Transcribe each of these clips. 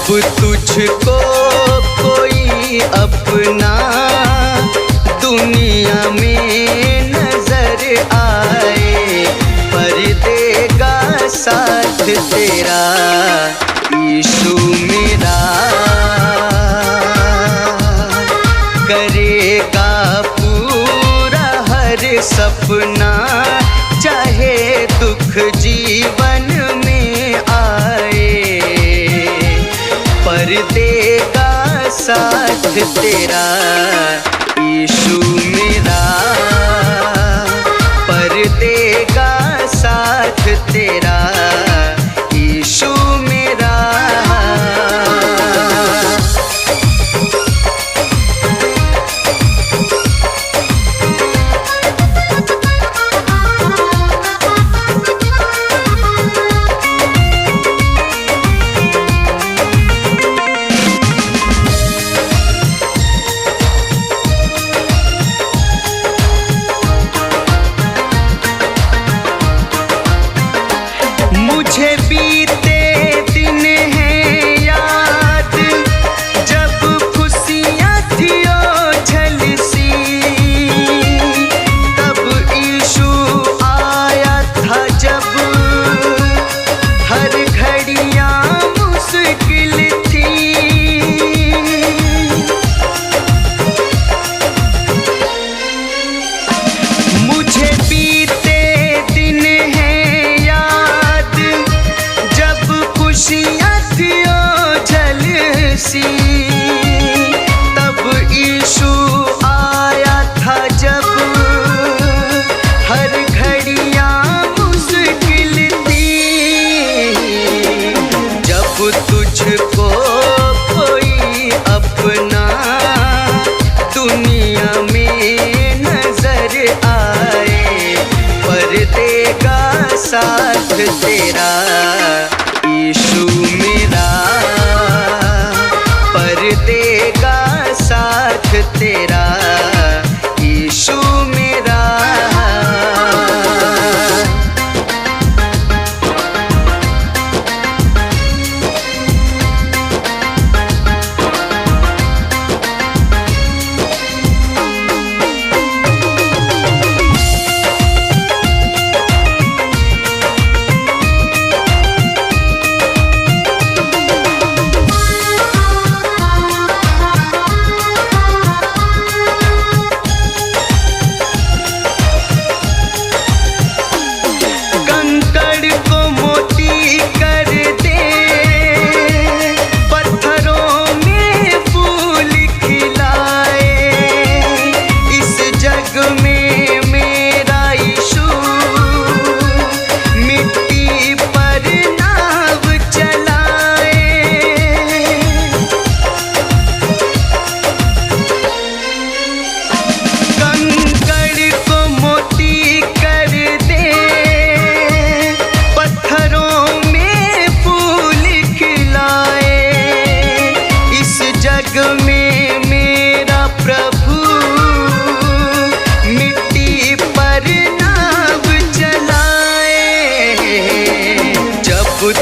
तुझको कोई अपना दुनिया में नजर आए, पर्दे का साथ तेरा यीशु मेरा, करेगा पूरा हर सपना, चाहे दुख जीवन में आए, पर्दे का साथ तेरा यीशु मेरा, पर्दे का साथ तेरा यीशु मेरा। मुझे बीते दिन हैं याद, जब खुशियाँ थी ओझल सी, तब यीशु आया था जब हर घड़ियाँ मुश्किल थी। मुझे बीते दिन हैं याद, खुशियाँ थी ओझल सी, तब यीशु आया था जब हर घड़ियाँ मुश्किल थी। जब तुझको कोई अपना दुनिया में नजर आए, पर्दे का साथ तेरा यीशु मेरा, पर्दे का साथ तेरा यीशु मेरा।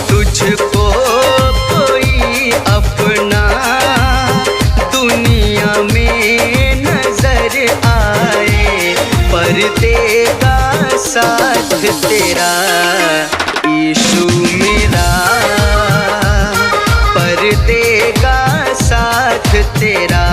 तुझको कोई अपना दुनिया में नजर आए, पर्दे का साथ तेरा यीशु मेरा, पर्दे का साथ तेरा